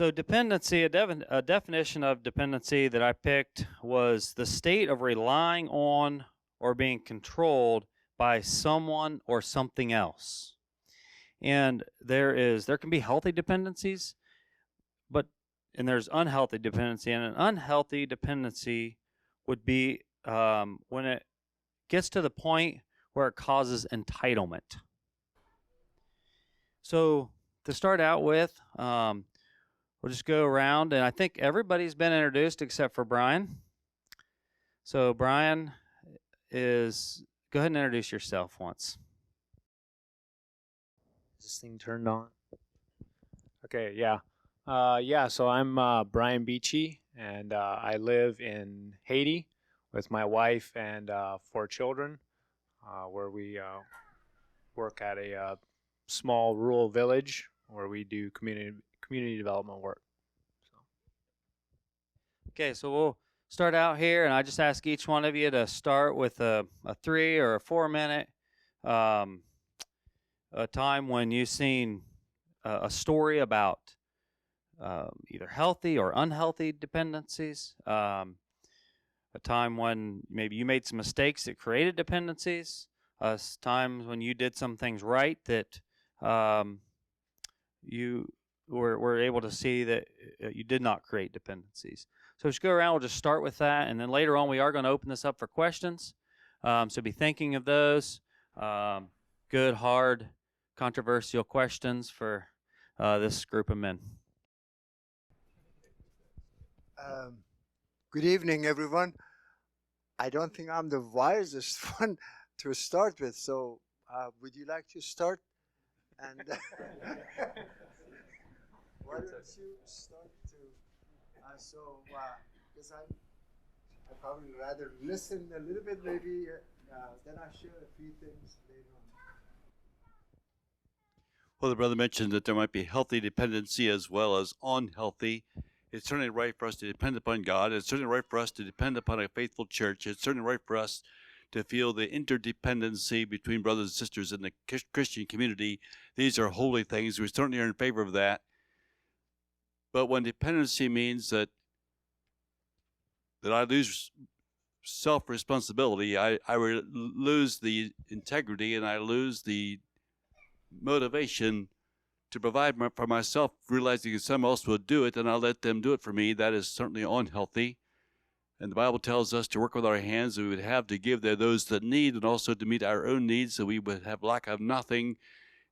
So dependency, a definition of dependency that I picked was the state of relying on or being controlled by someone or something else. And there can be healthy dependencies, and there's unhealthy dependency. And an unhealthy dependency would be when it gets to the point where it causes entitlement. So to start out with, we'll just go around, and I think everybody's been introduced except for Bryan. So Bryan, go ahead and introduce yourself once. Is this thing turned on? Okay, yeah. So I'm Bryan Beachy, and I live in Haiti with my wife and 4 children, where we work at a small rural village where we do community development work. Okay, so we'll start out here, and I just ask each one of you to start with a 3 or a 4 minute a time when you've seen a story about either healthy or unhealthy dependencies, a time when maybe you made some mistakes that created dependencies, times when you did some things right that you were able to see that you did not create dependencies. So just go around, we'll just start with that, and then later on we are going to open this up for questions. So be thinking of those good, hard, controversial questions for this group of men. Good evening, everyone. I don't think I'm the wisest one to start with, so would you like to start? And why don't you start to? Because I probably rather listen a little bit, maybe then I share a few things later on. Well, the brother mentioned that there might be healthy dependency as well as unhealthy. It's certainly right for us to depend upon God. It's certainly right for us to depend upon a faithful church. It's certainly right for us to feel the interdependency between brothers and sisters in the Christian community. These are holy things. We certainly are in favor of that. But when dependency means that I lose self-responsibility, I lose the integrity, and I lose the motivation to provide for myself, realizing that someone else will do it, and I'll let them do it for me. That is certainly unhealthy. And the Bible tells us to work with our hands, that we would have to give to those that need, and also to meet our own needs, so we would have lack of nothing.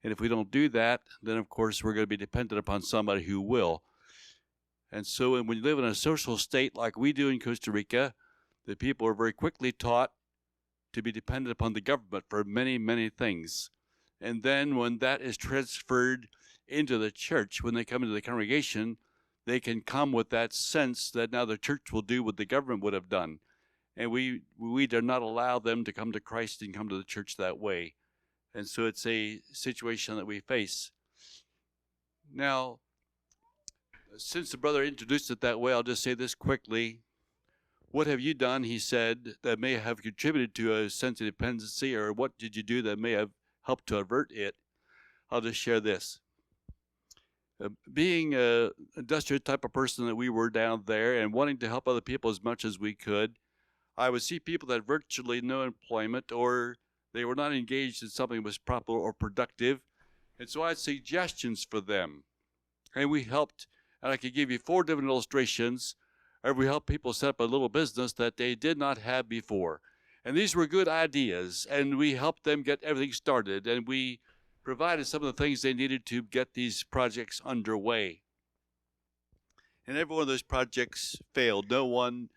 And if we don't do that, then of course we're going to be dependent upon somebody who will. And so when you live in a social state like we do in Costa Rica, the people are very quickly taught to be dependent upon the government for many, many things. And then when that is transferred into the church, when they come into the congregation, they can come with that sense that now the church will do what the government would have done. And we do not allow them to come to Christ and come to the church that way. And so it's a situation that we face. Now, since the brother introduced it that way, I'll just say this quickly. What have you done, he said, that may have contributed to a sense of dependency, or what did you do that may have helped to avert it? I'll just share this. Being an industrial type of person that we were down there and wanting to help other people as much as we could, I would see people that had virtually no employment, or they were not engaged in something that was proper or productive. And so I had suggestions for them. And we helped, and I could give you 4 different illustrations, or we helped people set up a little business that they did not have before. And these were good ideas, and we helped them get everything started, and we provided some of the things they needed to get these projects underway. And every one of those projects failed. No one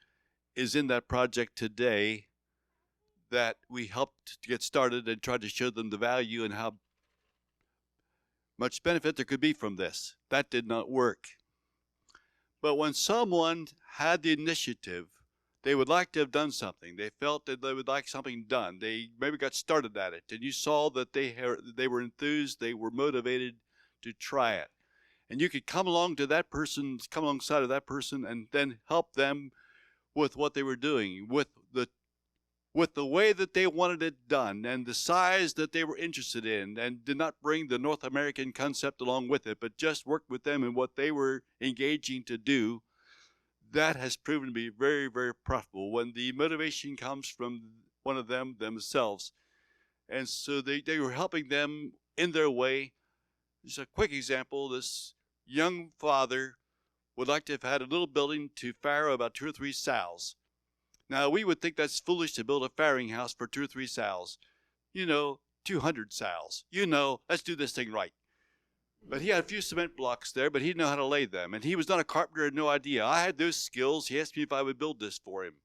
is in that project today that we helped to get started and tried to show them the value and how much benefit there could be from this. That did not work. But when someone had the initiative, they would like to have done something. They felt that they would like something done. They maybe got started at it. And you saw that they were enthused, they were motivated to try it. And you could come alongside of that person and then help them with what they were doing, with the with the way that they wanted it done and the size that they were interested in, and did not bring the North American concept along with it, but just worked with them in what they were engaging to do, that has proven to be very, very profitable when the motivation comes from one of them themselves. And so they were helping them in their way. Just a quick example, this young father would like to have had a little building to farrow about 2 or 3 sows. Now, we would think that's foolish to build a farrowing house for 2 or 3 sows. 200 sows. Let's do this thing right. But he had a few cement blocks there, but he didn't know how to lay them. And he was not a carpenter, had no idea. I had those skills. He asked me if I would build this for him.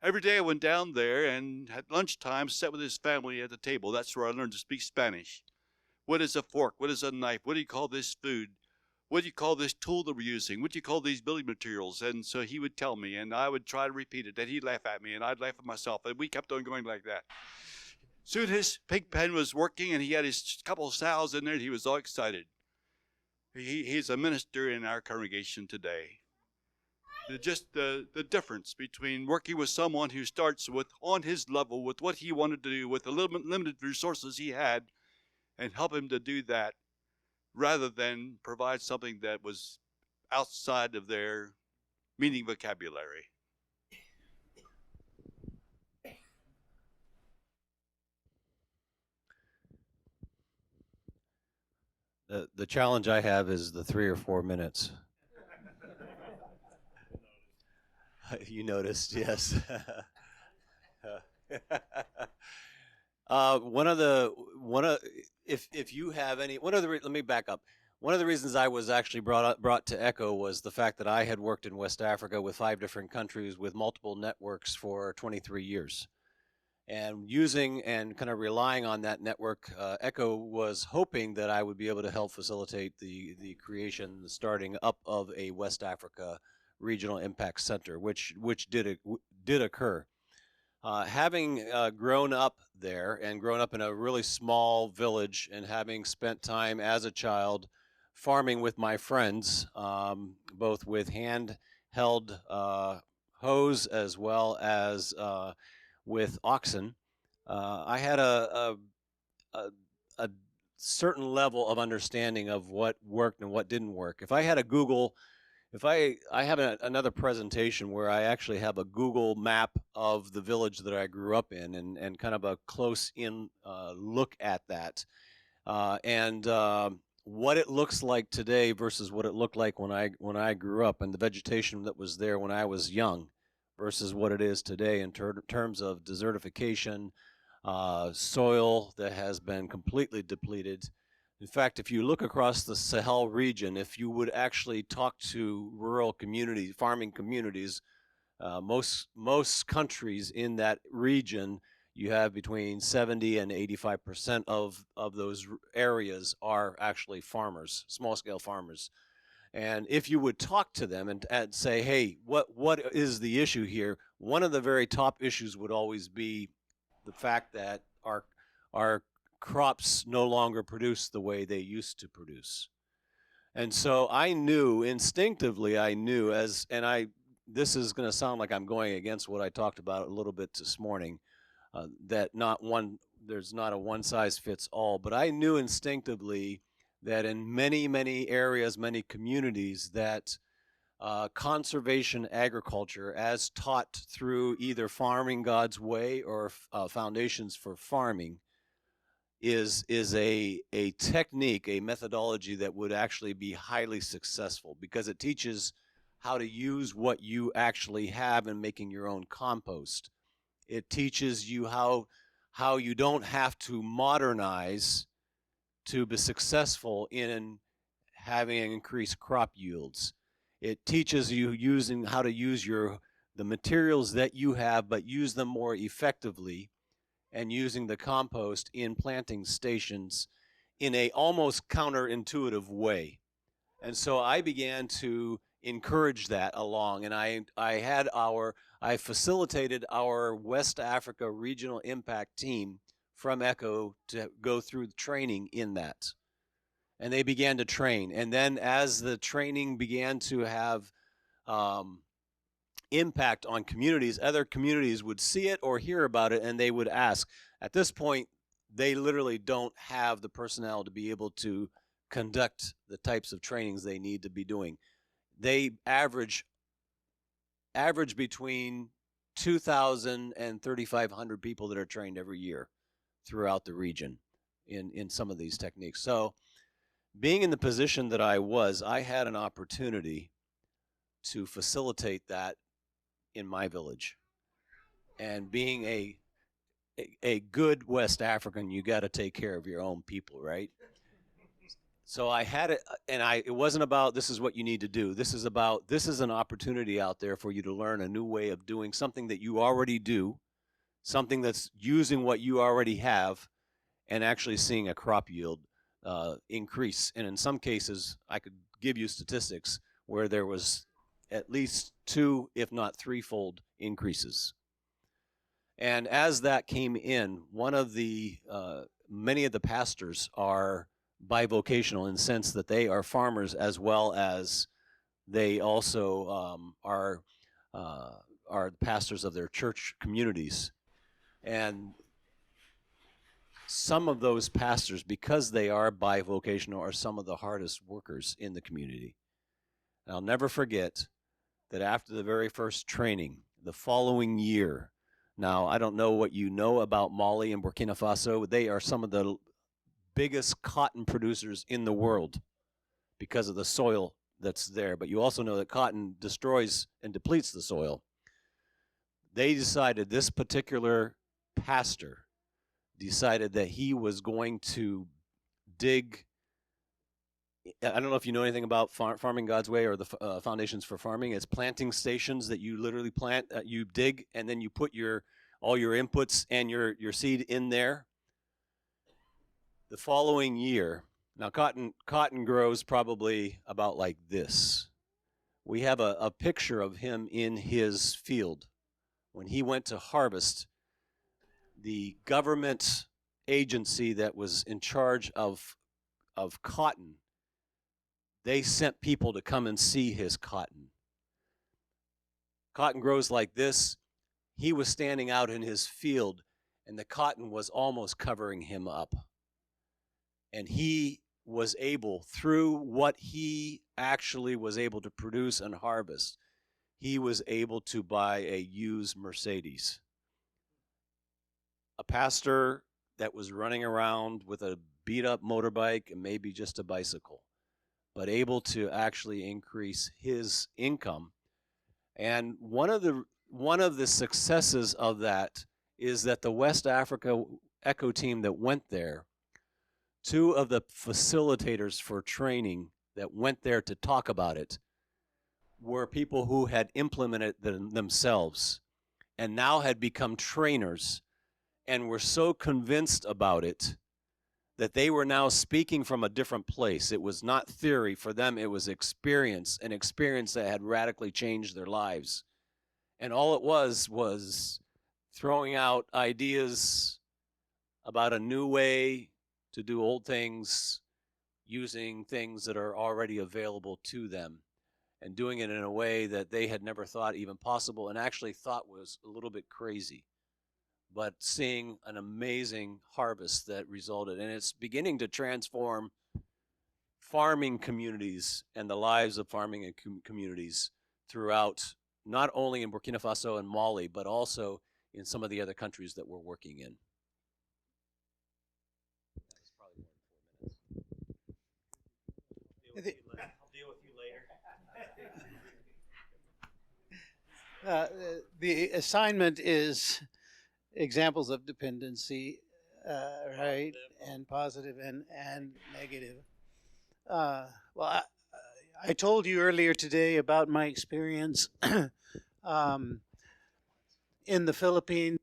Every day I went down there and at lunchtime sat with his family at the table. That's where I learned to speak Spanish. What is a fork? What is a knife? What do you call this food? What do you call this tool that we're using? What do you call these building materials? And so he would tell me, and I would try to repeat it. And he'd laugh at me, and I'd laugh at myself. And we kept on going like that. Soon his pig pen was working, and he had his couple of sows in there, and he was all excited. He's a minister in our congregation today. Just the difference between working with someone who starts with on his level with what he wanted to do with the limited resources he had, and help him to do that, rather than provide something that was outside of their meaning vocabulary. The challenge I have is the 3 or 4 minutes. You noticed, yes. If you have any, let me back up. One of the reasons I was actually brought to ECHO was the fact that I had worked in West Africa with 5 different countries with multiple networks for 23 years. And using and kind of relying on that network, ECHO was hoping that I would be able to help facilitate the creation, the starting up of a West Africa Regional Impact Center, which did occur. Having grown up there and grown up in a really small village, and having spent time as a child farming with my friends, both with hand-held hoes as well as with oxen, I had a certain level of understanding of what worked and what didn't work. If I had a Google, I have another presentation where I actually have a Google map of the village that I grew up in, and kind of a close-in look at that, and what it looks like today versus what it looked like when I grew up, and the vegetation that was there when I was young versus what it is today in terms of desertification, soil that has been completely depleted. In fact, if you look across the Sahel region, if you would actually talk to rural communities, farming communities, most countries in that region, you have between 70 and 85% of those areas are actually farmers, small-scale farmers. And if you would talk to them and say, hey, what is the issue here? One of the very top issues would always be the fact that our crops no longer produce the way they used to produce. And so I knew, instinctively, this is going to sound like I'm going against what I talked about a little bit this morning, that there's not a one-size-fits-all, but I knew instinctively that in many, many areas, many communities, that conservation agriculture, as taught through either Farming God's Way or Foundations for Farming, is a technique, a methodology that would actually be highly successful, because it teaches how to use what you actually have in making your own compost. It teaches you how you don't have to modernize to be successful in having increased crop yields. It teaches you how to use the materials that you have, but use them more effectively, and using the compost in planting stations in a almost counterintuitive way. And so I began to encourage that along, and I facilitated our West Africa Regional Impact Team from ECHO to go through the training in that. And they began to train. And then as the training began to have impact on communities, other communities would see it or hear about it, and they would ask. At this point, they literally don't have the personnel to be able to conduct the types of trainings they need to be doing. They average between 2,000 and 3,500 people that are trained every year throughout the region in some of these techniques. So being in the position that I was, I had an opportunity to facilitate that in my village. And being a good West African, you got to take care of your own people, right? So I had it, and it wasn't about this is what you need to do. This is about this is an opportunity out there for you to learn a new way of doing something that you already do, something that's using what you already have, and actually seeing a crop yield increase. And in some cases, I could give you statistics where there was at least 2, if not 3-fold increases. And as that came in, one of the many of the pastors are bivocational in the sense that they are farmers as well as they also are pastors of their church communities. And some of those pastors, because they are bivocational, are some of the hardest workers in the community. And I'll never forget that after the very first training, the following year, now I don't know what you know about Mali and Burkina Faso, they are some of the biggest cotton producers in the world because of the soil that's there. But you also know that cotton destroys and depletes the soil. They decided, this particular pastor decided that he was going to dig. I don't know if you know anything about Farming God's Way or the Foundations for Farming. It's planting stations that you literally plant, you dig, and then you put all your inputs and your seed in there. The following year, now cotton grows probably about like this. We have a picture of him in his field. When he went to harvest, the government agency that was in charge of cotton, they sent people to come and see his cotton. Cotton grows like this. He was standing out in his field, and the cotton was almost covering him up. And he was able, through what he actually was able to produce and harvest, he was able to buy a used Mercedes. A pastor that was running around with a beat-up motorbike and maybe just a bicycle, but able to actually increase his income. And one of the successes of that is that the West Africa Echo team that went there, 2 of the facilitators for training that went there to talk about it were people who had implemented themselves and now had become trainers and were so convinced about it that they were now speaking from a different place. It was not theory for them, it was experience, an experience that had radically changed their lives. And all it was throwing out ideas about a new way to do old things, using things that are already available to them, and doing it in a way that they had never thought even possible and actually thought was a little bit crazy. But seeing an amazing harvest that resulted, and it's beginning to transform farming communities and the lives of farming communities throughout, not only in Burkina Faso and Mali, but also in some of the other countries that we're working in. That's probably more than 4 minutes. I'll deal with you later. The assignment is examples of dependency, right? And positive and negative. Well, I told you earlier today about my experience in the Philippines,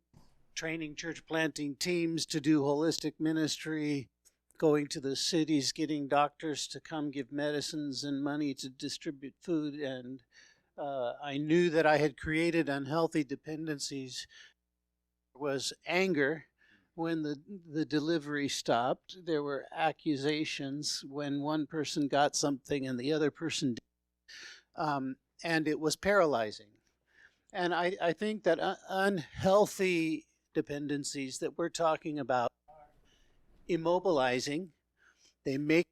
training church planting teams to do holistic ministry, going to the cities, getting doctors to come give medicines and money to distribute food. And I knew that I had created unhealthy dependencies. There was anger when the delivery stopped. There were accusations when one person got something and the other person didn't. And it was paralyzing. And I think that unhealthy dependencies that we're talking about are immobilizing. They make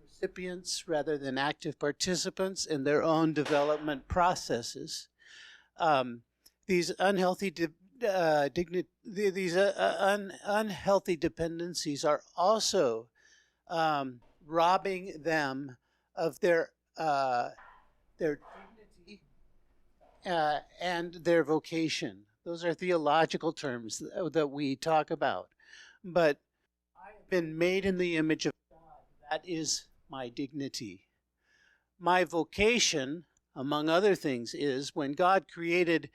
recipients rather than active participants in their own development processes. These unhealthy unhealthy dependencies are also robbing them of their dignity and their vocation. Those are theological terms that we talk about. But I have been made in the image of God. That is my dignity. My vocation, among other things, is when God created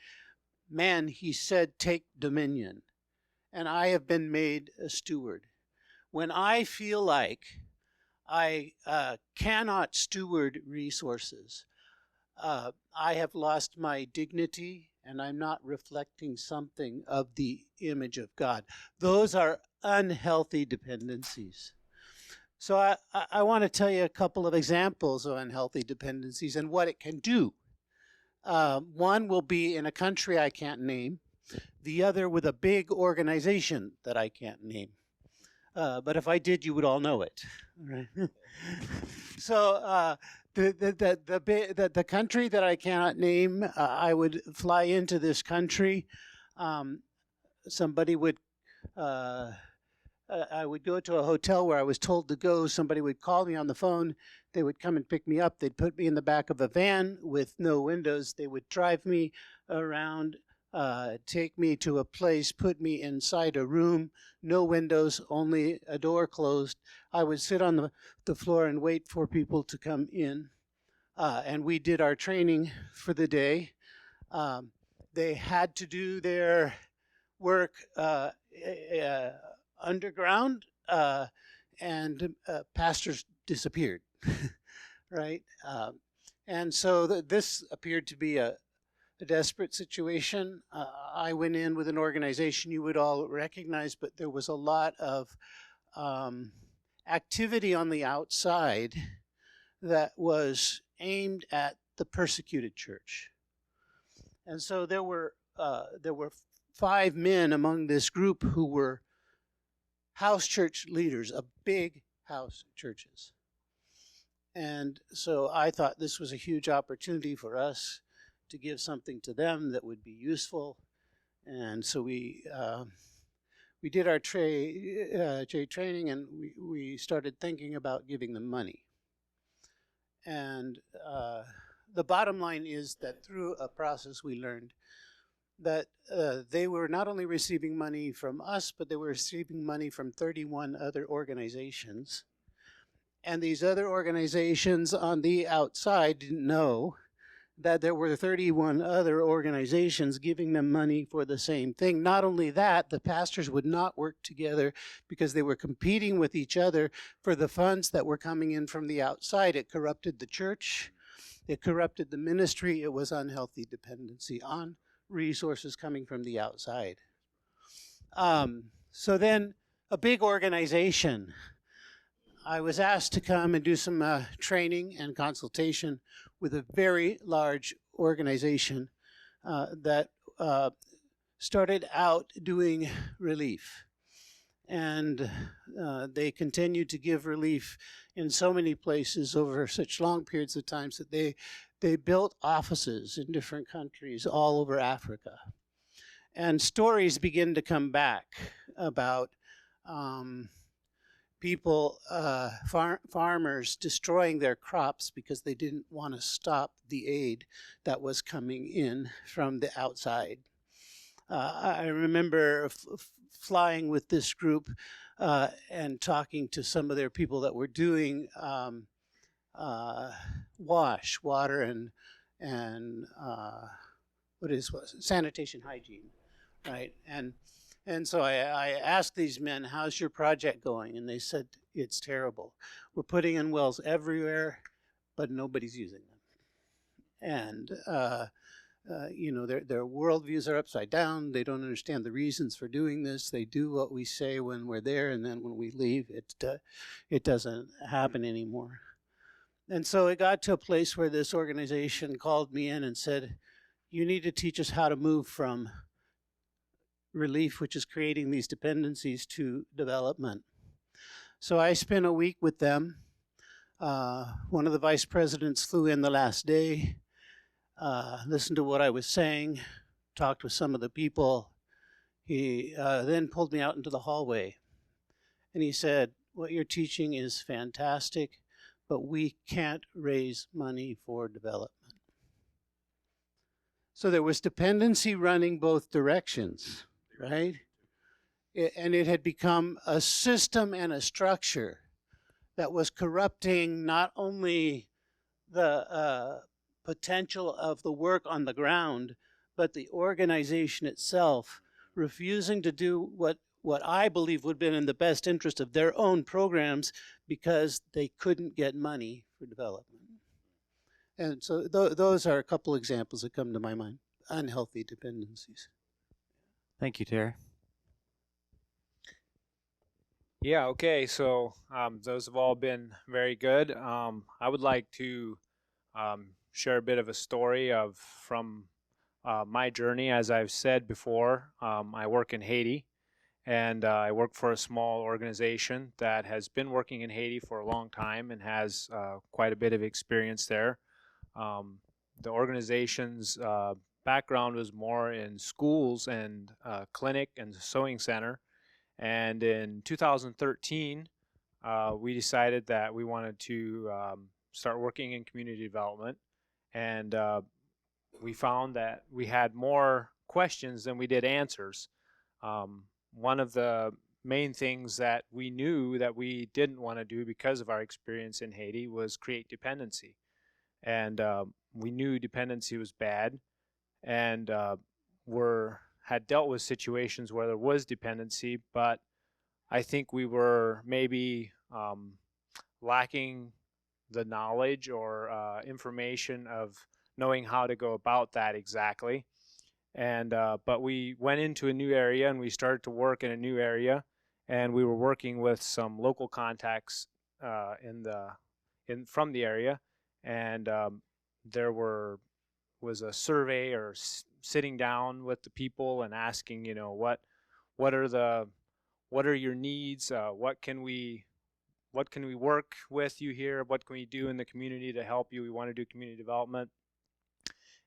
man, he said, take dominion. And I have been made a steward. When I feel like I cannot steward resources, I have lost my dignity and I'm not reflecting something of the image of God. Those are unhealthy dependencies. So I want to tell you a couple of examples of unhealthy dependencies and what it can do. One will be in a country I can't name, the other with a big organization that I can't name. But if I did, you would all know it. Right? So the country that I cannot name, I would fly into this country. Somebody would, I would go to a hotel where I was told to go. Somebody would call me on the phone. They would come and pick me up. They'd put me in the back of a van with no windows. They would drive me around, take me to a place, put me inside a room, no windows, only a door closed. I would sit on the floor and wait for people to come in. And we did our training for the day. They had to do their work underground, and pastors disappeared, right? And so this appeared to be a desperate situation. I went in with an organization you would all recognize, but there was a lot of activity on the outside that was aimed at the persecuted church. And so there were 5 men among this group who were house church leaders of big house churches. And so I thought this was a huge opportunity for us to give something to them that would be useful. And so we did our training, and we started thinking about giving them money. And the bottom line is that through a process we learned that they were not only receiving money from us, but they were receiving money from 31 other organizations. And these other organizations on the outside didn't know that there were 31 other organizations giving them money for the same thing. Not only that, the pastors would not work together because they were competing with each other for the funds that were coming in from the outside. It corrupted the church. It corrupted the ministry. It was unhealthy dependency on resources coming from the outside. So then a big organization, I was asked to come and do some training and consultation with a very large organization that started out doing relief. And they continued to give relief in so many places over such long periods of time that they built offices in different countries all over Africa. And stories begin to come back about people, farmers destroying their crops because they didn't want to stop the aid that was coming in from the outside. I remember flying with this group and talking to some of their people that were doing water and sanitation hygiene, right? And so I asked these men, how's your project going? And they said, it's terrible. We're putting in wells everywhere, but nobody's using them. And their worldviews are upside down. They don't understand the reasons for doing this. They do what we say when we're there, and then when we leave, it doesn't happen anymore. And so it got to a place where this organization called me in and said, you need to teach us how to move from relief, which is creating these dependencies, to development. So I spent a week with them. One of the vice presidents flew in the last day, listened to what I was saying, talked with some of the people. He then pulled me out into the hallway, and he said, "What you're teaching is fantastic, but we can't raise money for development." So there was dependency running both directions, right? And it had become a system and a structure that was corrupting not only the potential of the work on the ground, but the organization itself, refusing to do what I believe would have been in the best interest of their own programs because they couldn't get money for development. And so those are a couple examples that come to my mind, unhealthy dependencies. Thank you, Terry. Yeah, okay, so those have all been very good. I would like to share a bit of a story from my journey. As I've said before, I work in Haiti, and I work for a small organization that has been working in Haiti for a long time and has quite a bit of experience there. The organization's background was more in schools and clinic and sewing center. And in 2013, we decided that we wanted to start working in community development. And we found that we had more questions than we did answers. One of the main things that we knew that we didn't want to do because of our experience in Haiti was create dependency. And we knew dependency was bad, and had dealt with situations where there was dependency, but I think we were maybe lacking the knowledge or information of knowing how to go about that exactly. And but we went into a new area and we started to work in a new area, and we were working with some local contacts from the area, and there was a survey or sitting down with the people and asking, what are your needs? What can we work with you here? What can we do in the community to help you? We want to do community development.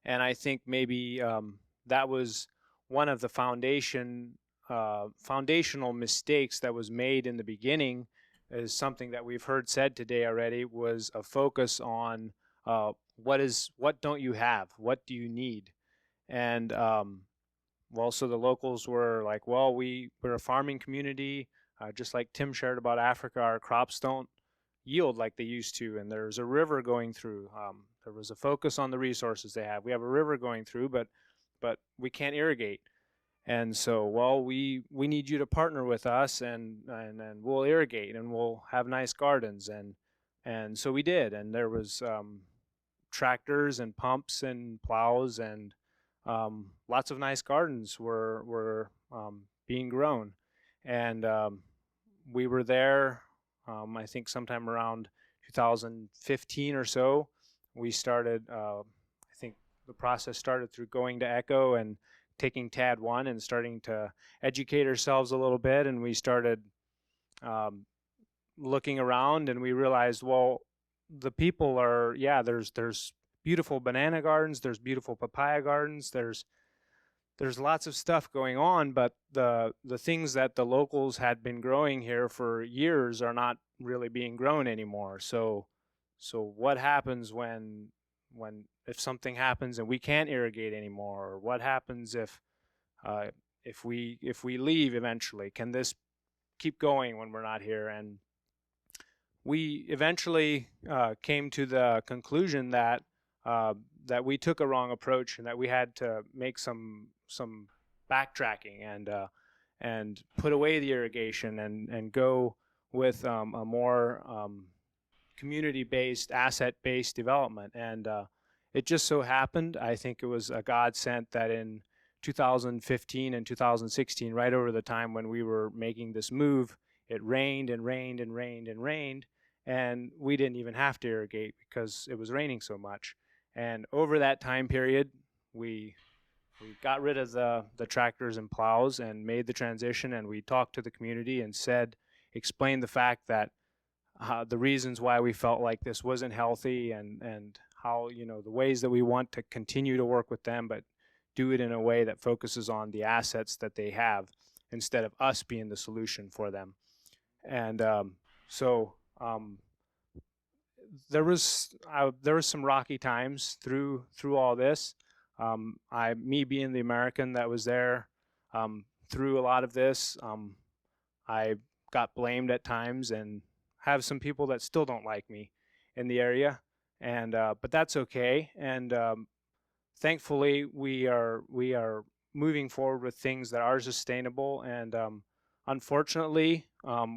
And I think maybe that was one of the foundational mistakes that was made in the beginning, is something that we've heard said today already, was a focus on what don't you have? What do you need? And so the locals were like, well, we're a farming community, just like Tim shared about Africa. Our crops don't yield like they used to, and there's a river going through. There was a focus on the resources they have. We have a river going through, but we can't irrigate. And so, well, we need you to partner with us, and we'll irrigate, and we'll have nice gardens. And so we did, and there was tractors and pumps and plows, and lots of nice gardens were being grown. And we were there, I think sometime around 2015 or so. We started, I think the process started through going to ECHO and taking TAD 1 and starting to educate ourselves a little bit. And we started looking around, and we realized, well, the people are, there's beautiful banana gardens, there's beautiful papaya gardens, there's lots of stuff going on, but the things that the locals had been growing here for years are not really being grown anymore. So what happens if something happens and we can't irrigate anymore? Or what happens if we leave eventually? Can this keep going when we're not here? And we eventually came to the conclusion that we took a wrong approach, and that we had to make some backtracking and put away the irrigation and go with a more community-based, asset-based development. And it just so happened, I think it was a godsend, that in 2015 and 2016, right over the time when we were making this move, it rained and rained and rained and rained, and we didn't even have to irrigate because it was raining so much. And over that time period, we got rid of the tractors and plows and made the transition, and we talked to the community and explained the fact that the reasons why we felt like this wasn't healthy, and how, the ways that we want to continue to work with them, but do it in a way that focuses on the assets that they have instead of us being the solution for them. And so there was some rocky times through all this. Me being the American that was there through a lot of this, I got blamed at times and have some people that still don't like me in the area, and but that's okay. And thankfully, we are moving forward with things that are sustainable. And unfortunately,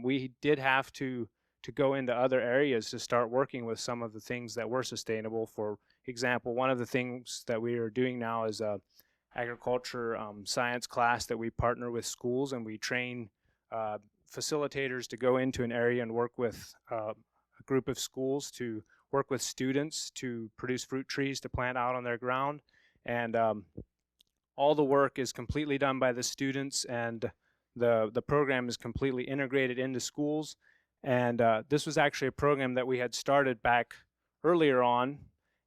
we did have to go into other areas to start working with some of the things that were sustainable. For example, one of the things that we are doing now is a agriculture science class that we partner with schools, and we train facilitators to go into an area and work with a group of schools to work with students to produce fruit trees to plant out on their ground. And all the work is completely done by the students, and the program is completely integrated into schools. And this was actually a program that we had started back earlier on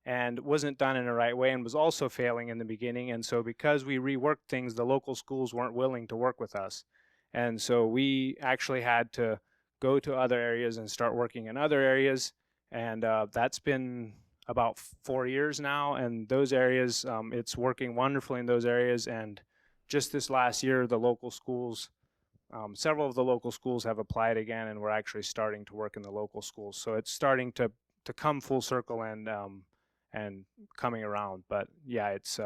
and wasn't done in the right way and was also failing in the beginning. And so because we reworked things, the local schools weren't willing to work with us. And so we actually had to go to other areas and start working in other areas. And that's been about 4 years now. And those areas, it's working wonderfully in those areas. And just this last year, the local schools, several of the local schools have applied again, and we're actually starting to work in the local schools. So it's starting to come full circle and coming around. But yeah, it's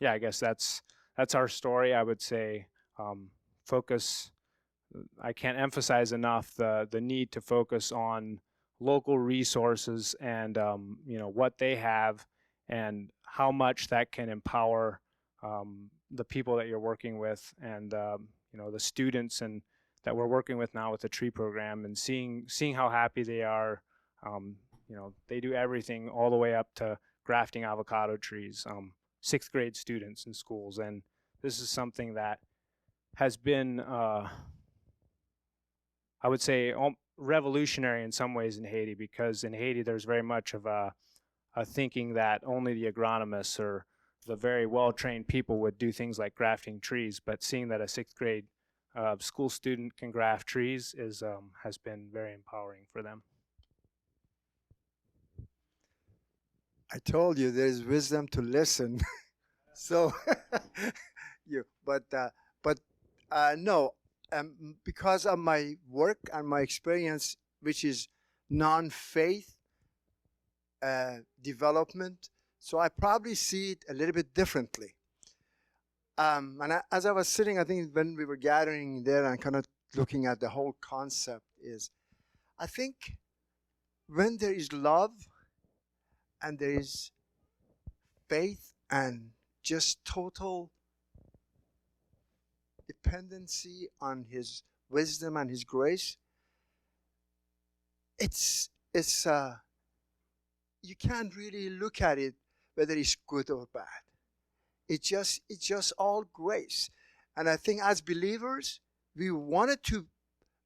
I guess that's our story. I would say focus. I can't emphasize enough the need to focus on local resources and what they have and how much that can empower the people that you're working with, and the students and that we're working with now with the tree program, and seeing how happy they are. They do everything all the way up to grafting avocado trees, 6th grade students in schools. And this is something that has been, I would say, revolutionary in some ways in Haiti, because in Haiti there's very much of a thinking that only the agronomists or the very well-trained people would do things like grafting trees. But seeing that a 6th grade school student can graft trees has been very empowering for them. I told you there's wisdom to listen. So, no, because of my work and my experience, which is non-faith development, so I probably see it a little bit differently. As I was sitting, I think when we were gathering there and kind of looking at the whole concept, I think when there is love and there is faith and just total dependency on His wisdom and His grace, it's you can't really look at it whether it's good or bad. It's just all grace. And I think as believers, we wanted to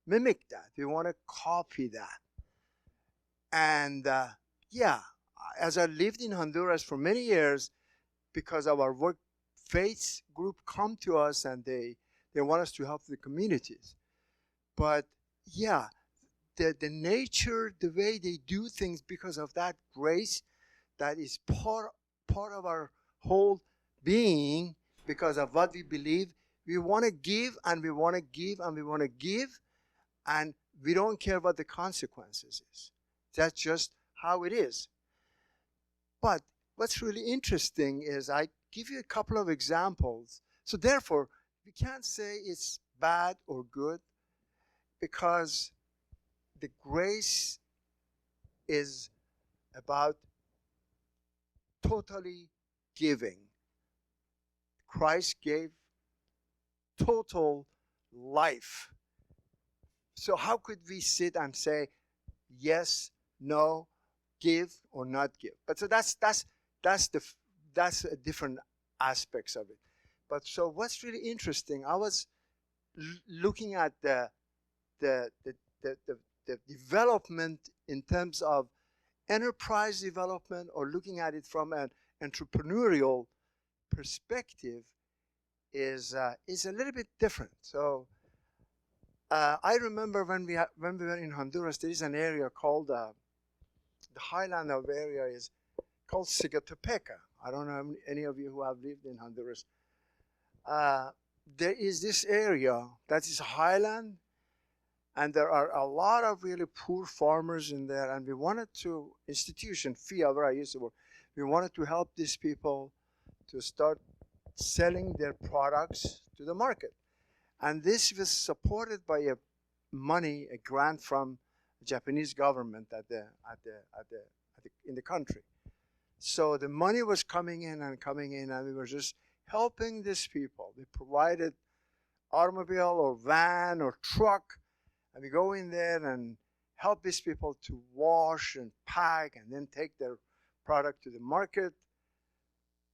mimic that. We want to copy that. And as I lived in Honduras for many years, because of our work, faith group come to us and they want us to help the communities. But the nature, the way they do things, because of that grace, that is part of our whole being, because of what we believe. We want to give and we want to give and we want to give, and we don't care what the consequences is. That's just how it is. But what's really interesting is I give you a couple of examples. So therefore, we can't say it's bad or good, because the grace is about totally giving. Christ gave total life. So how could we sit and say yes, no, give or not give? But so that's a different aspects of it. But so what's really interesting, I was looking at the development in terms of enterprise development, or looking at it from an entrepreneurial perspective, is a little bit different. So I remember when we were in Honduras, there is an area called the highland of area is called Sigatopeca. I don't know any of you who have lived in Honduras. There is this area that is highland, and there are a lot of really poor farmers in there, and we wanted to, institution, FIA, where I used to work, we wanted to help these people to start selling their products to the market. And this was supported by a grant from the Japanese government in the country. So the money was coming in, and we were just helping these people. We provided automobile or van or truck, and we go in there and help these people to wash and pack and then take their product to the market.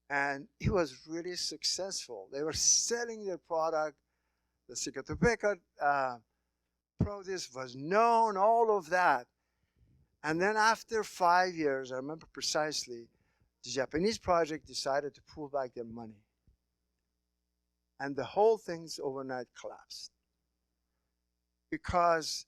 And it was really successful. They were selling their product. The Sigatopeca produce was known, all of that. And then after 5 years, I remember precisely, the Japanese project decided to pull back their money. And the whole thing's overnight collapsed, because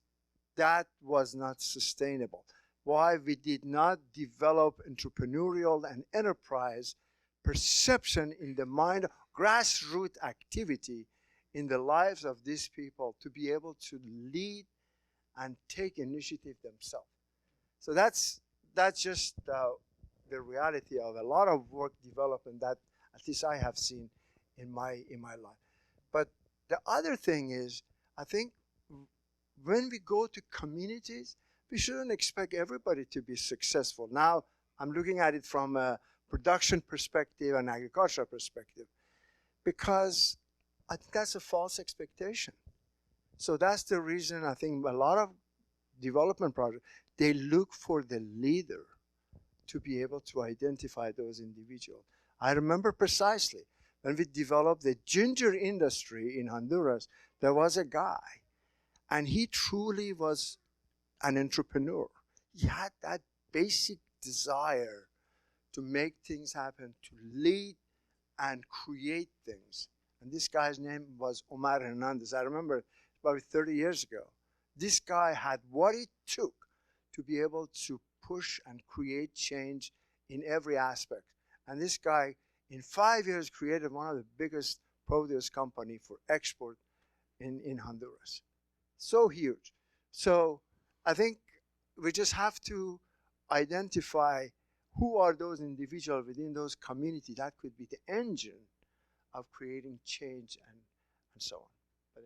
that was not sustainable. Why? We did not develop entrepreneurial and enterprise perception in the mind, grassroots activity in the lives of these people to be able to lead and take initiative themselves. So that's just the reality of a lot of work development that at least I have seen in my life. But the other thing is, I think when we go to communities, we shouldn't expect everybody to be successful. Now, I'm looking at it from a production perspective and agricultural perspective, because I think that's a false expectation. So that's the reason I think a lot of development projects, they look for the leader to be able to identify those individuals. I remember precisely when we developed the ginger industry in Honduras, there was a guy, and he truly was an entrepreneur. He had that basic desire to make things happen, to lead and create things. And this guy's name was Omar Hernandez. I remember about 30 years ago. This guy had what it took to be able to push and create change in every aspect. And this guy, in 5 years, created one of the biggest produce company for export in Honduras. So huge. So I think we just have to identify who are those individuals within those communities that could be the engine of creating change and so on. But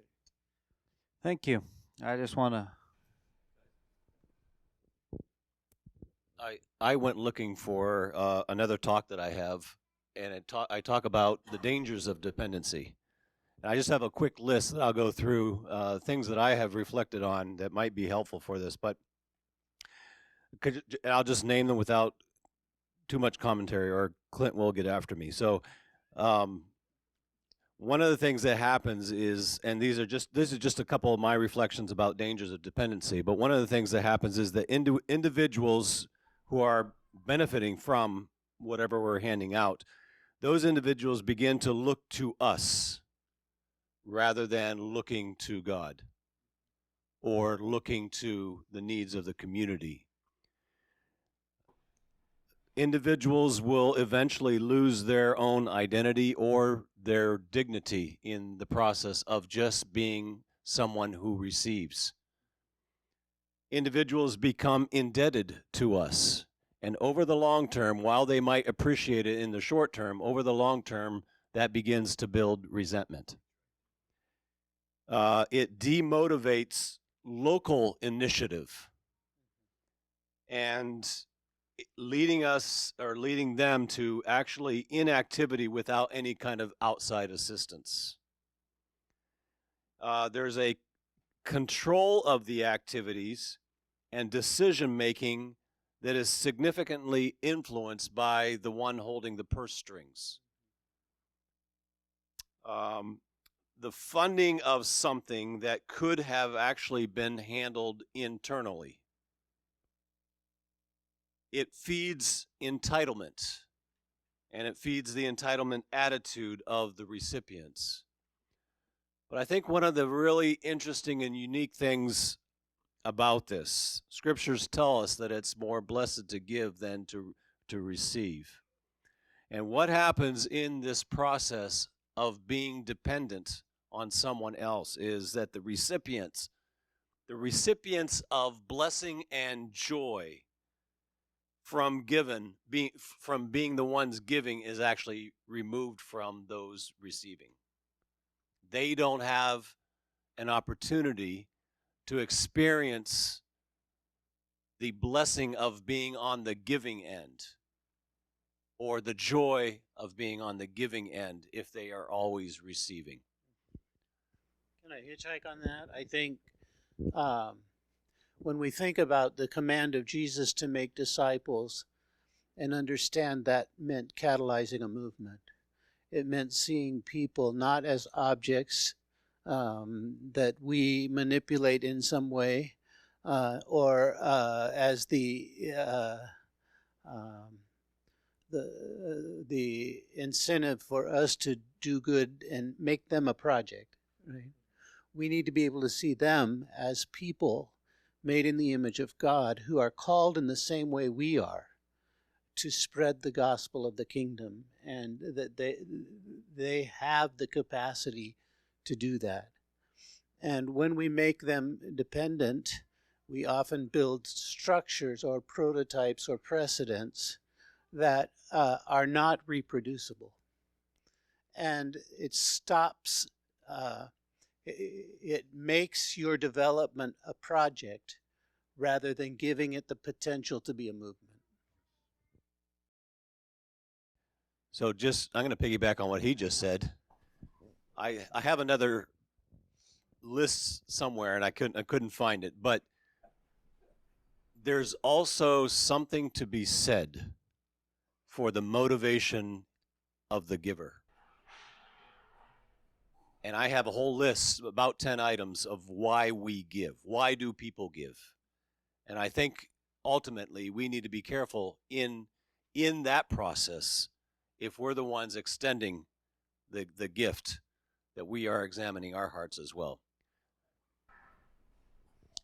Thank you. I just want to. I went looking for another talk that I have, and I talk about the dangers of dependency. And I just have a quick list that I'll go through, things that I have reflected on that might be helpful for this. But I'll just name them without too much commentary, or Clint will get after me. So one of the things that happens is, and this is just a couple of my reflections about dangers of dependency, but one of the things that happens is that individuals who are benefiting from whatever we're handing out, those individuals begin to look to us rather than looking to God or looking to the needs of the community. Individuals will eventually lose their own identity or their dignity in the process of just being someone who receives. Individuals become indebted to us. And over the long term, while they might appreciate it in the short term, over the long term, that begins to build resentment. It demotivates local initiative and leading them to actually inactivity without any kind of outside assistance. There's a control of the activities and decision making that is significantly influenced by the one holding the purse strings. the funding of something that could have actually been handled internally. It feeds entitlement, and it feeds the entitlement attitude of the recipients. But I think one of the really interesting and unique things about this, scriptures tell us that it's more blessed to give than to receive. And what happens in this process of being dependent on someone else is that the recipients of blessing and joy from being the ones giving is actually removed from those receiving. They don't have an opportunity to experience the blessing of being on the giving end, or the joy of being on the giving end, if they are always receiving. Can I hitchhike on that? I think when we think about the command of Jesus to make disciples and understand that meant catalyzing a movement. It meant seeing people not as objects that we manipulate in some way, or as the incentive for us to do good and make them a project. Right? We need to be able to see them as people made in the image of God, who are called in the same way we are to spread the gospel of the kingdom, and that they have the capacity to do that. And when we make them dependent, we often build structures or prototypes or precedents that are not reproducible. And it stops, it makes your development a project rather than giving it the potential to be a movement. So I'm going to piggyback on what he just said. I have another list somewhere, and I couldn't find it, but there's also something to be said for the motivation of the giver. And I have a whole list, about 10 items, of why we give. Why do people give? And I think ultimately we need to be careful in that process, if we're the ones extending the gift, that we are examining our hearts as well.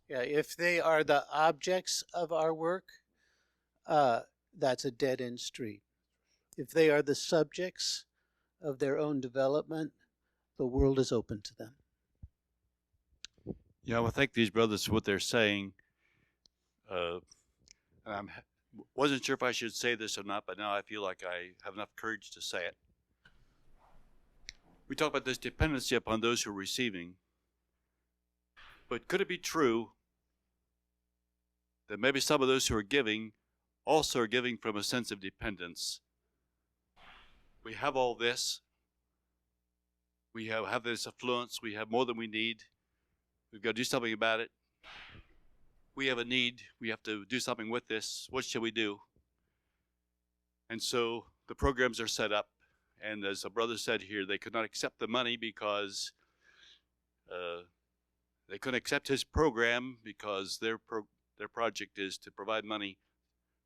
Yeah, if they are the objects of our work, that's a dead-end street. If they are the subjects of their own development, the world is open to them. Yeah, well, thank these brothers for what they're saying. I wasn't sure if I should say this or not, but now I feel like I have enough courage to say it. We talk about this dependency upon those who are receiving. But could it be true that maybe some of those who are giving also are giving from a sense of dependence? We have all this. We have this affluence. We have more than we need. We've got to do something about it. We have a need. We have to do something with this. What shall we do? And so the programs are set up. And as a brother said here, they could not accept the money because they couldn't accept his program because their project is to provide money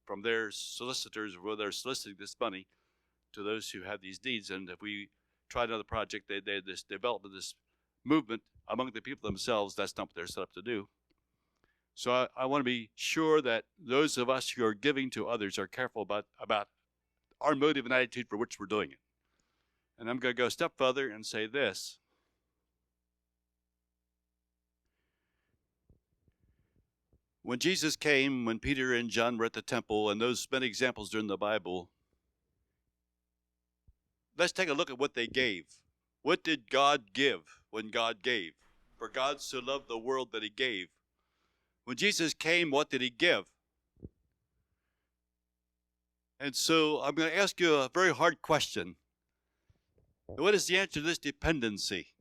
from their solicitors, where they're soliciting this money to those who have these needs. And if we try another project, they this development, this movement among the people themselves, that's not what they're set up to do. So I want to be sure that those of us who are giving to others are careful about our motive and attitude for which we're doing it. And I'm going to go a step further and say this. When Jesus came, when Peter and John were at the temple, and those many examples during the Bible, let's take a look at what they gave. What did God give when God gave? For God so loved the world that he gave. When Jesus came, what did he give? And so I'm going to ask you a very hard question. What is the answer to this dependency?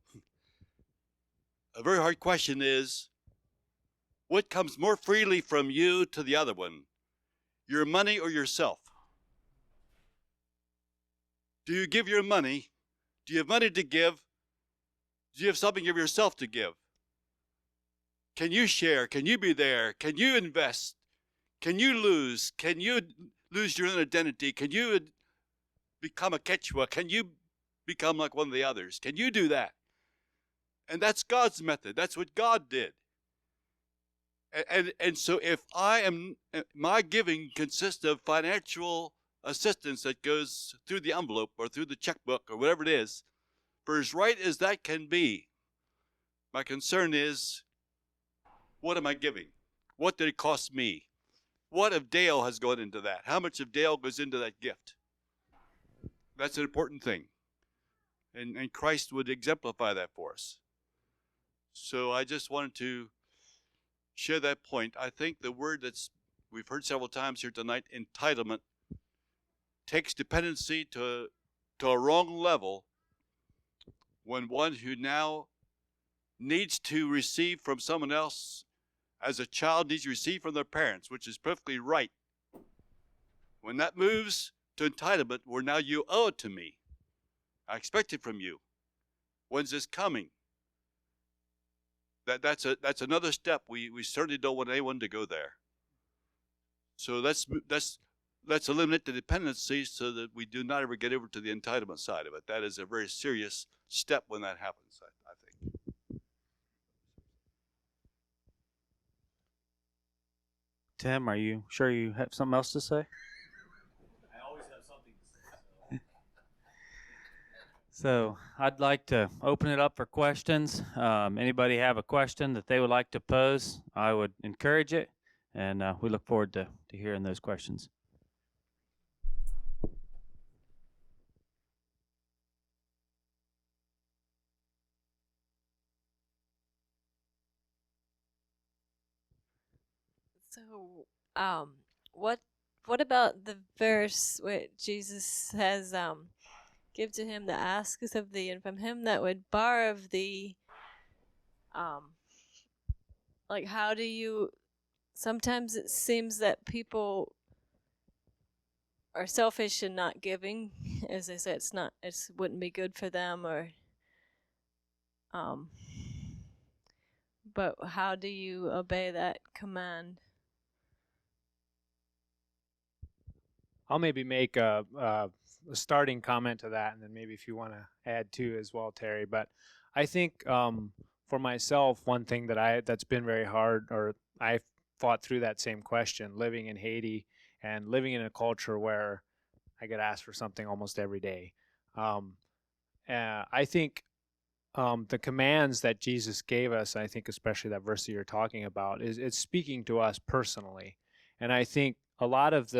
A very hard question is, what comes more freely from you to the other one? Your money or yourself? Do you give your money Do you have money to give? Do you have something of yourself to give? Can you share? Can you be there? Can you invest? Can you lose? Can you lose your own identity? Can you become a Quechua? Can you become like one of the others? Can you do that? And that's God's method. That's what God did. And so if my giving consists of financial assistance that goes through the envelope or through the checkbook or whatever it is, for as right as that can be, my concern is, what am I giving? What did it cost me? What of Dale has gone into that? How much of Dale goes into that gift? That's an important thing. And Christ would exemplify that for us. So I just wanted to share that point. I think the word we've heard several times here tonight, entitlement, takes dependency to a wrong level when one who now needs to receive from someone else as a child needs to receive from their parents, which is perfectly right. When that moves to entitlement, where now you owe it to me, I expect it from you. When's this coming? That's another step. We certainly don't want anyone to go there. So let's eliminate the dependency so that we do not ever get over to the entitlement side of it. That is a very serious step when that happens, I think. Tim, are you sure you have something else to say? I always have something to say. So I'd like to open it up for questions. Anybody have a question that they would like to pose? I would encourage it, and we look forward to hearing those questions. So, what about the verse where Jesus says, "Give to him that asketh of thee, and from him that would borrow of thee"? Like, how do you? Sometimes it seems that people are selfish and not giving. As I said, it wouldn't be good for them, or but how do you obey that command? I'll maybe make a starting comment to that, and then maybe if you want to add to as well, Terry. But I think for myself, one thing that's been very hard, or I fought through that same question, living in Haiti and living in a culture where I get asked for something almost every day. I think the commands that Jesus gave us, I think especially that verse that you're talking about, it's speaking to us personally. And I think a lot of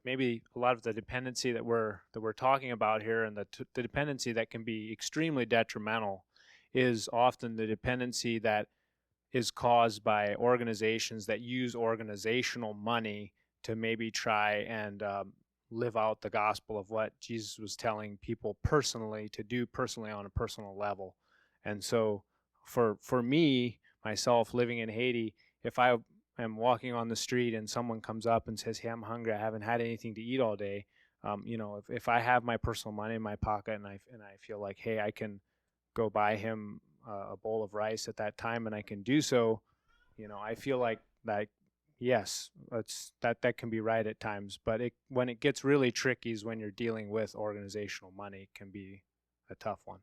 maybe a lot of the dependency that we're talking about here, and the dependency that can be extremely detrimental, is often the dependency that is caused by organizations that use organizational money to maybe try and live out the gospel of what Jesus was telling people personally to do personally on a personal level. And so for me, myself, living in Haiti, if I am walking on the street and someone comes up and says, "Hey, I'm hungry, I haven't had anything to eat all day," if I have my personal money in my pocket and I feel like, hey, I can go buy him a bowl of rice at that time and I can do so, I feel like yes, that can be right at times. But when it gets really tricky is when you're dealing with organizational money. It can be a tough one.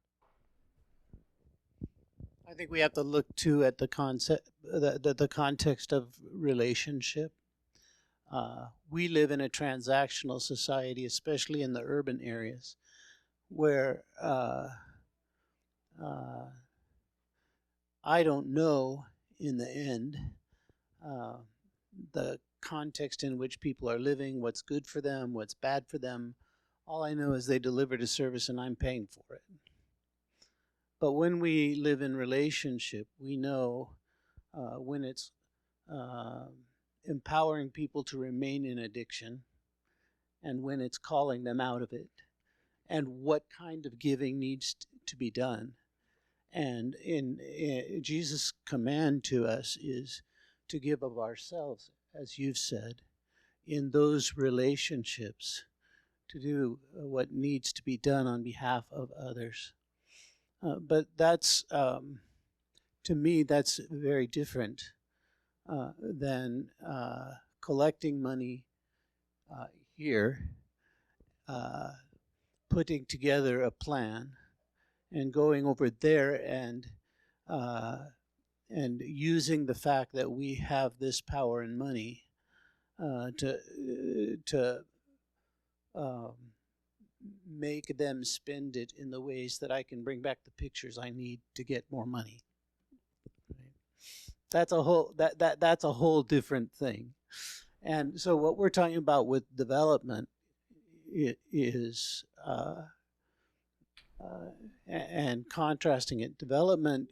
I think we have to look too at the concept, the context of relationship. We live in a transactional society, especially in the urban areas, where I don't know in the end the context in which people are living, what's good for them, what's bad for them. All I know is they delivered a service and I'm paying for it. But when we live in relationship, we know when it's empowering people to remain in addiction and when it's calling them out of it, and what kind of giving needs to be done. And in Jesus' command to us is to give of ourselves, as you've said, in those relationships to do what needs to be done on behalf of others. But that's, to me, that's very different than collecting money here, putting together a plan, and going over there and using the fact that we have this power and money to make them spend it in the ways that I can bring back the pictures I need to get more money. That's a whole that's a whole different thing. And so what we're talking about with development is and contrasting it. Development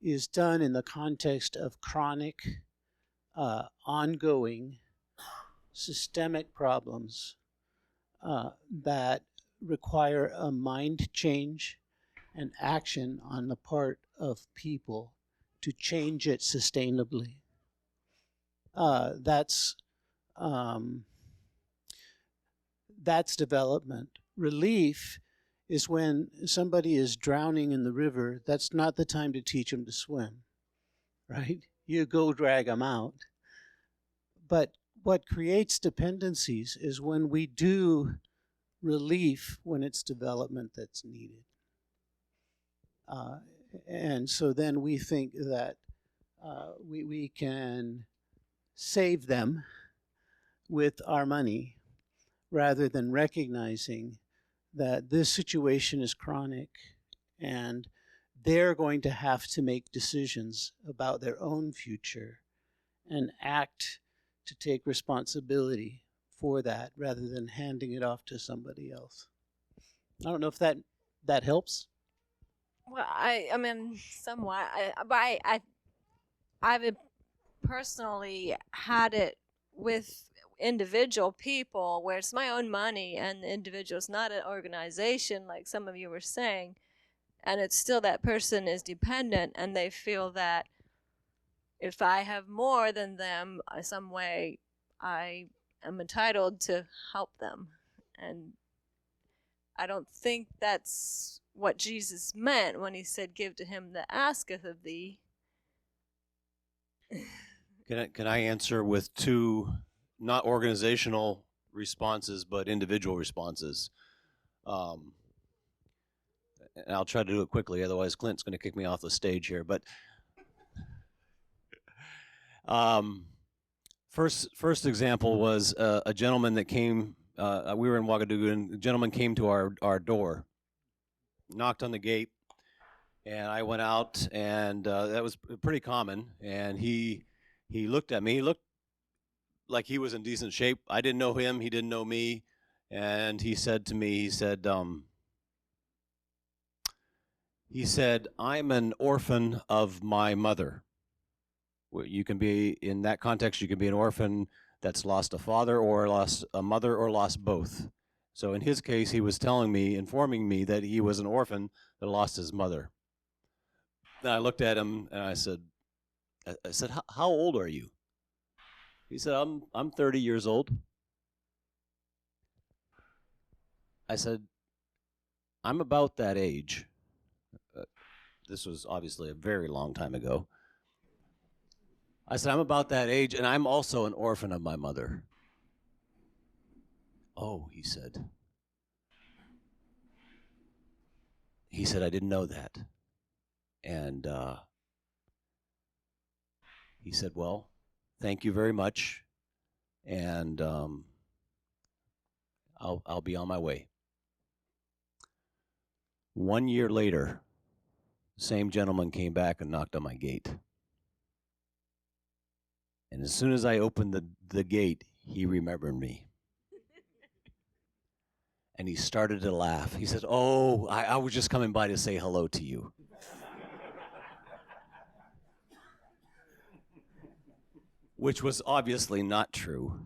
is done in the context of chronic, ongoing, systemic problems that require a mind change and action on the part of people to change it sustainably. That's development. Relief is when somebody is drowning in the river. That's not the time to teach them to swim, right? You go drag them out. But what creates dependencies is when we do relief when it's development that's needed. And so then we think that we can save them with our money rather than recognizing that this situation is chronic and they're going to have to make decisions about their own future and act to take responsibility for that rather than handing it off to somebody else. I don't know if that helps. Well, I mean, somewhat. I've personally had it with individual people where it's my own money and the individual is not an organization, like some of you were saying, and it's still that person is dependent and they feel that if I have more than them, some way I am entitled to help them. And I don't think that's what Jesus meant when he said, give to him that asketh of thee. Can I answer with two, not organizational responses, but individual responses? And I'll try to do it quickly, otherwise Clint's going to kick me off the stage here. But first example was a gentleman that came. We were in Ouagadougou, and a gentleman came to our door, knocked on the gate, and I went out, and that was pretty common. And he looked at me. He looked like he was in decent shape. I didn't know him. He didn't know me. And he said to me, he said, I'm an orphan of my mother. You can be, in that context, you can be an orphan that's lost a father or lost a mother or lost both. So in his case, he was informing me that he was an orphan that lost his mother. Then I looked at him and I said, how old are you? He said, I'm 30 years old. I said, I'm about that age. This was obviously a very long time ago. I said, I'm about that age, and I'm also an orphan of my mother. Oh, he said. He said, I didn't know that. And he said, well, thank you very much, and I'll be on my way. 1 year later, same gentleman came back and knocked on my gate. And as soon as I opened the gate, he remembered me. And he started to laugh. He said, oh, I was just coming by to say hello to you. Which was obviously not true.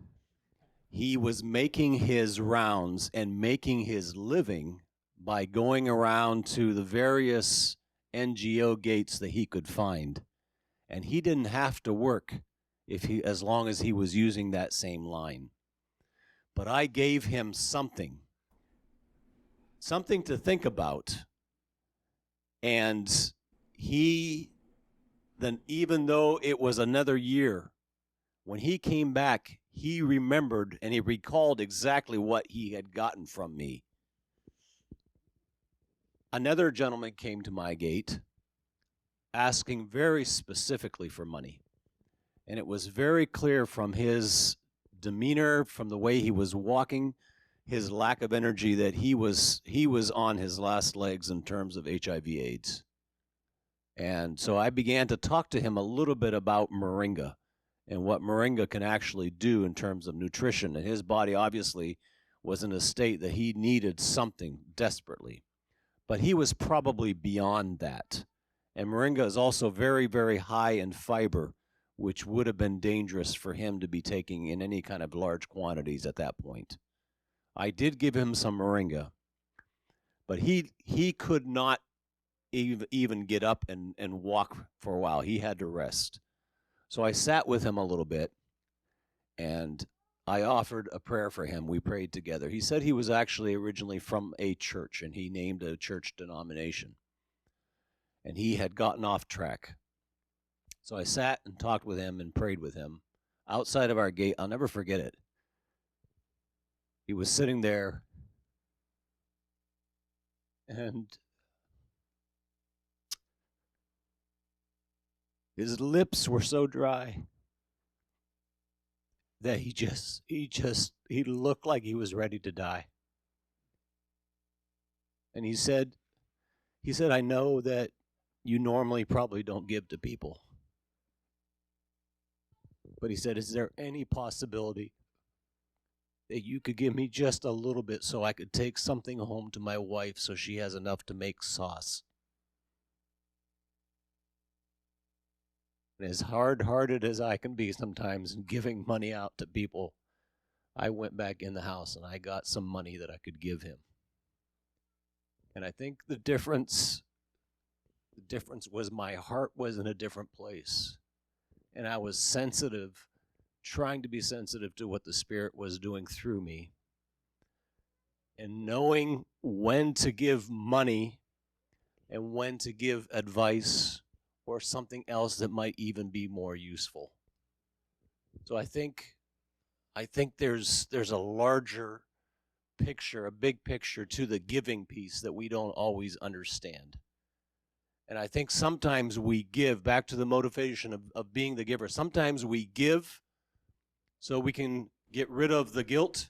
He was making his rounds and making his living by going around to the various NGO gates that he could find. And he didn't have to work as long as he was using that same line. but I gave him something to think about. And he, then even though it was another year, when he came back, he remembered and he recalled exactly what he had gotten from me. Another gentleman came to my gate asking very specifically for money. And it was very clear from his demeanor, from the way he was walking, his lack of energy, that he was on his last legs in terms of HIV/AIDS. And so I began to talk to him a little bit about moringa and what moringa can actually do in terms of nutrition. And his body obviously was in a state that he needed something desperately. But he was probably beyond that. And moringa is also very, very high in fiber, which would have been dangerous for him to be taking in any kind of large quantities at that point. I did give him some moringa, but he could not even get up and walk for a while. He had to rest. So I sat with him a little bit, and I offered a prayer for him. We prayed together. He said he was actually originally from a church, and he named a church denomination. And he had gotten off track. So I sat and talked with him and prayed with him outside of our gate. I'll never forget it. He was sitting there, and his lips were so dry that he looked like he was ready to die. And he said, I know that you normally probably don't give to people. But he said, is there any possibility that you could give me just a little bit so I could take something home to my wife so she has enough to make sauce? And as hard-hearted as I can be sometimes in giving money out to people, I went back in the house and I got some money that I could give him. And I think the difference was my heart was in a different place. And I was sensitive, trying to be sensitive to what the Spirit was doing through me. And knowing when to give money and when to give advice or something else that might even be more useful. So I think there's a larger picture, a big picture to the giving piece that we don't always understand. And I think sometimes we give, back to the motivation of being the giver, sometimes we give so we can get rid of the guilt.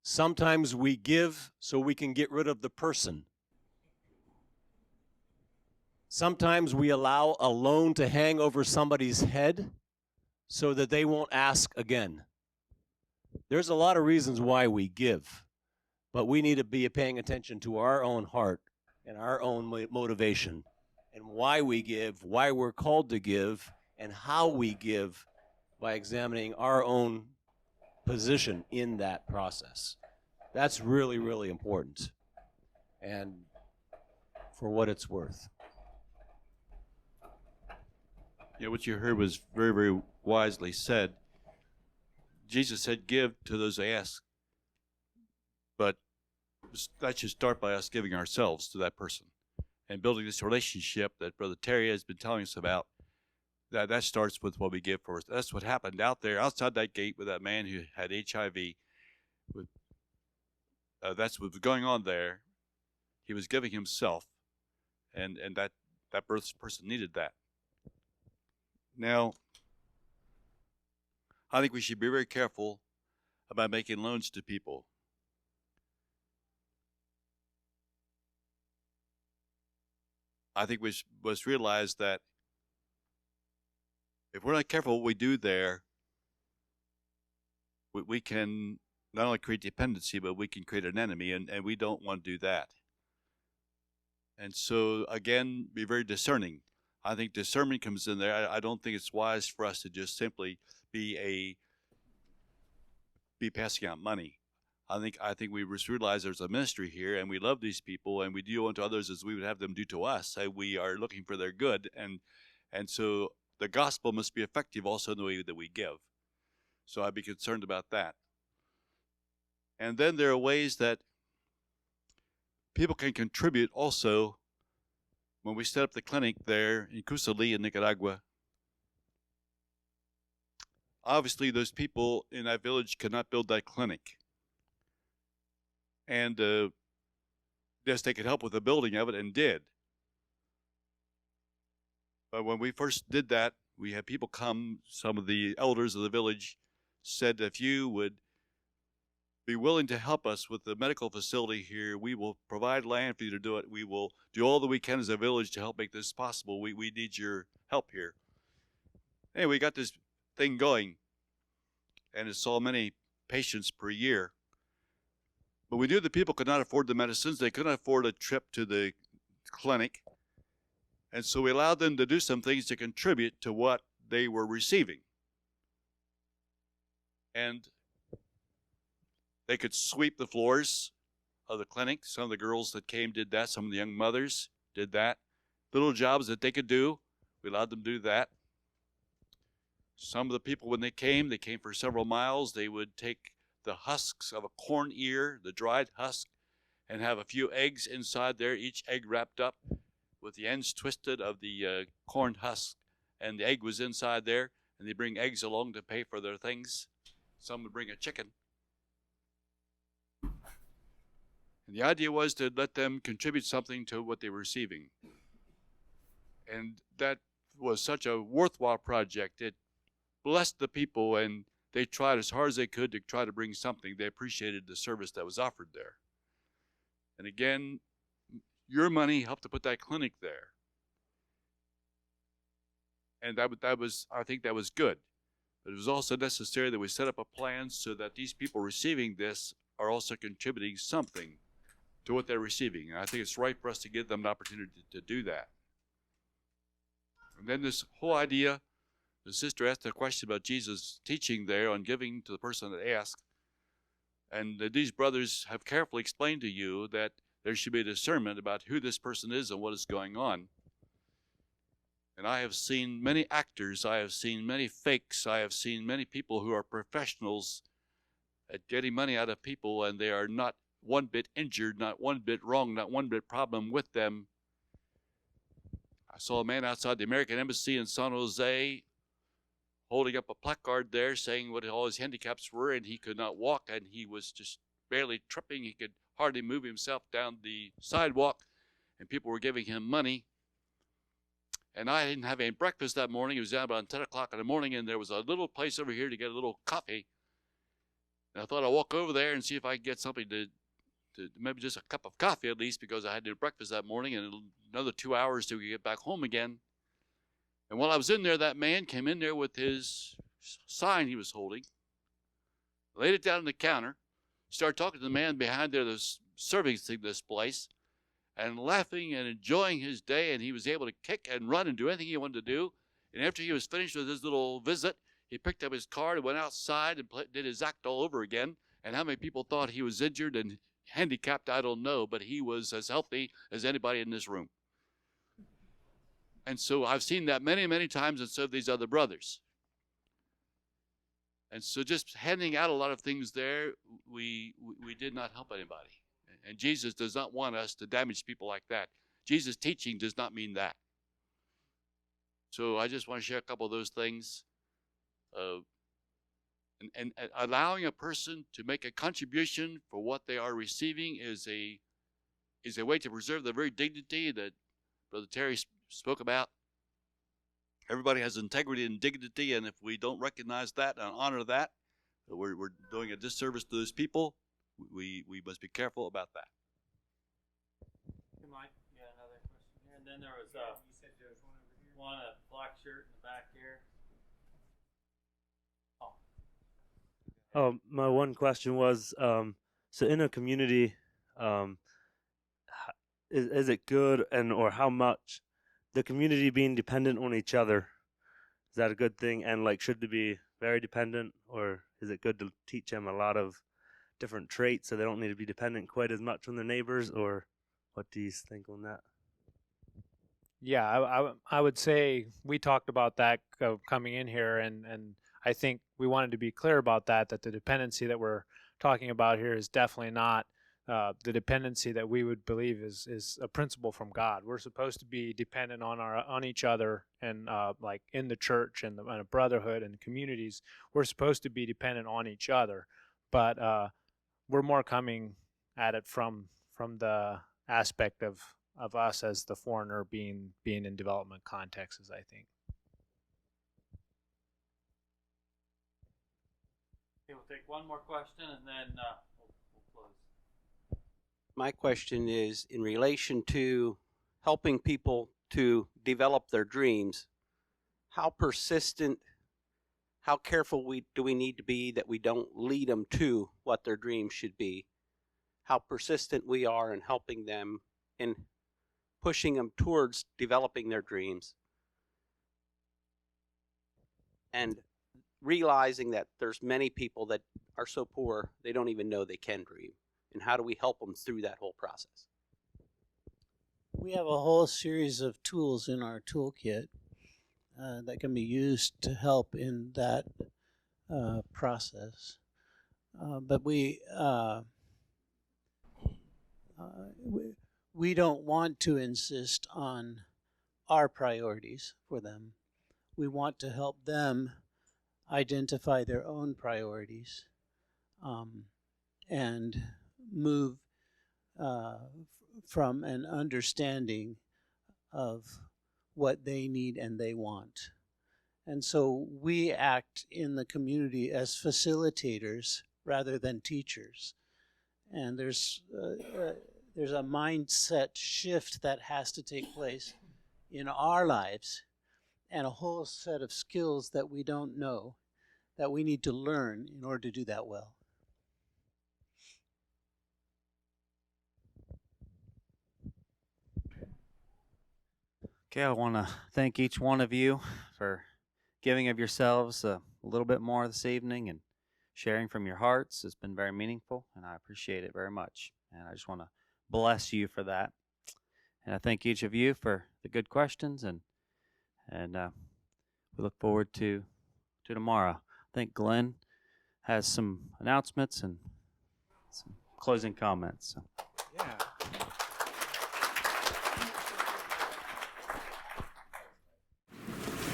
Sometimes we give so we can get rid of the person. Sometimes we allow a loan to hang over somebody's head so that they won't ask again. There's a lot of reasons why we give, but we need to be paying attention to our own heart and our own motivation and why we give, why we're called to give, and how we give by examining our own position in that process. That's really, really important, and for what it's worth. Yeah, what you heard was very, very wisely said. Jesus said, give to those who ask. But that should start by us giving ourselves to that person and building this relationship that Brother Terry has been telling us about. That starts with what we give first. That's what happened out there, outside that gate with that man who had HIV. That's what was going on there. He was giving himself, and that person needed that. Now, I think we should be very careful about making loans to people. I think we must realize that if we're not careful what we do there, we can not only create dependency, but we can create an enemy, and we don't want to do that. And so, again, be very discerning. I think discernment comes in there. I don't think it's wise for us to just simply be passing out money. I think we realize there's a ministry here, and we love these people, and we do unto others as we would have them do to us. We are looking for their good, and so the gospel must be effective also in the way that we give. So I'd be concerned about that. And then there are ways that people can contribute also. When we set up the clinic there in Cusali in Nicaragua, obviously those people in that village could not build that clinic. And yes, they could help with the building of it, and did. But when we first did that, we had people come, some of the elders of the village said, if you would be willing to help us with the medical facility here, we will provide land for you to do it. We will do all that we can as a village to help make this possible. We need your help here. Anyway, we got this thing going, and it saw many patients per year. But we knew the people could not afford the medicines. They couldn't afford a trip to the clinic. And so we allowed them to do some things to contribute to what they were receiving. And they could sweep the floors of the clinic. Some of the girls that came did that. Some of the young mothers did that. Little jobs that they could do, we allowed them to do that. Some of the people, when they came for several miles. They would take the husks of a corn ear, the dried husk, and have a few eggs inside there, each egg wrapped up with the ends twisted of the corn husk, and the egg was inside there, and they bring eggs along to pay for their things. Some would bring a chicken. And the idea was to let them contribute something to what they were receiving. And that was such a worthwhile project. It blessed the people, and they tried as hard as they could to try to bring something. They appreciated the service that was offered there. And again, your money helped to put that clinic there. And I think that was good. But it was also necessary that we set up a plan so that these people receiving this are also contributing something to what they're receiving. And I think it's right for us to give them an opportunity to do that. And then this whole idea, the sister asked a question about Jesus' teaching there on giving to the person that asked. And these brothers have carefully explained to you that there should be a discernment about who this person is and what is going on. And I have seen many actors, I have seen many fakes, I have seen many people who are professionals at getting money out of people, and they are not one bit injured, not one bit wrong, not one bit problem with them. I saw a man outside the American Embassy in San Jose holding up a placard there saying what all his handicaps were, and he could not walk, and he was just barely tripping. He could hardly move himself down the sidewalk, and people were giving him money. And I didn't have any breakfast that morning. It was down about 10 o'clock in the morning, and there was a little place over here to get a little coffee. And I thought I'd walk over there and see if I could get something to maybe just a cup of coffee at least, because I had to do breakfast that morning and another 2 hours till we get back home again. And while I was in there, that man came in there with his sign he was holding, laid it down on the counter, started talking to the man behind there that's serving this place, and laughing and enjoying his day, and he was able to kick and run and do anything he wanted to do. And after he was finished with his little visit, he picked up his card and went outside and did his act all over again. And how many people thought he was injured and handicapped, I don't know, but he was as healthy as anybody in this room. And so I've seen that many, many times, and so have these other brothers. And so just handing out a lot of things there, we did not help anybody. And Jesus does not want us to damage people like that. Jesus' teaching does not mean that. So I just want to share a couple of those things. And allowing a person to make a contribution for what they are receiving is a way to preserve the very dignity that Brother Terry spoke about. Everybody has integrity and dignity, and if we don't recognize that and honor that, we're doing a disservice to those people. We must be careful about that. Hey, Mike, you got another question here? And then there was you said there was one over here. One, a black shirt in the back here. My one question was, so in a community, is it good or how much the community being dependent on each other? Is that a good thing? And should they be very dependent, or is it good to teach them a lot of different traits so they don't need to be dependent quite as much on their neighbors? Or what do you think on that? Yeah, I would say we talked about that coming in here, and I think we wanted to be clear about that the dependency that we're talking about here is definitely not the dependency that we would believe is a principle from God. We're supposed to be dependent on each other, and like in the church and a brotherhood and communities, we're supposed to be dependent on each other. But we're more coming at it from the aspect of us as the foreigner being in development contexts, I think. Okay, we'll take one more question and then we'll close. My question is in relation to helping people to develop their dreams. How persistent, how careful do we need to be that we don't lead them to what their dreams should be? How persistent we are in helping them, in pushing them towards developing their dreams, and realizing that there's many people that are so poor they don't even know they can dream. And how do we help them through that whole process? We have a whole series of tools in our toolkit that can be used to help in that process. But we don't want to insist on our priorities for them. We want to help them identify their own priorities and move from an understanding of what they need and they want. And so we act in the community as facilitators rather than teachers. And there's a mindset shift that has to take place in our lives, and a whole set of skills that we don't know that we need to learn in order to do that well. Okay, I want to thank each one of you for giving of yourselves a little bit more this evening and sharing from your hearts. It's been very meaningful, and I appreciate it very much. And I just want to bless you for that. And I thank each of you for the good questions, and we look forward to tomorrow. I think Glenn has some announcements and some closing comments. So. Yeah.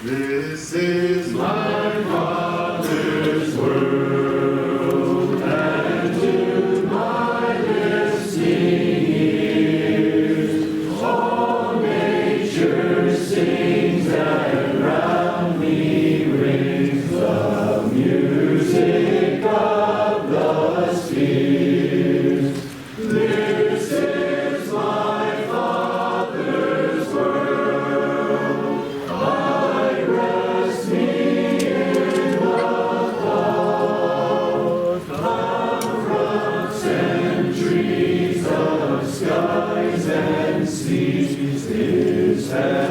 This is my Father's world, and to my listening ears, all nature sings, and round me rings the music of the spheres. This is my Father's world. I rest me in the clouds, from centuries of skies and seas. His hand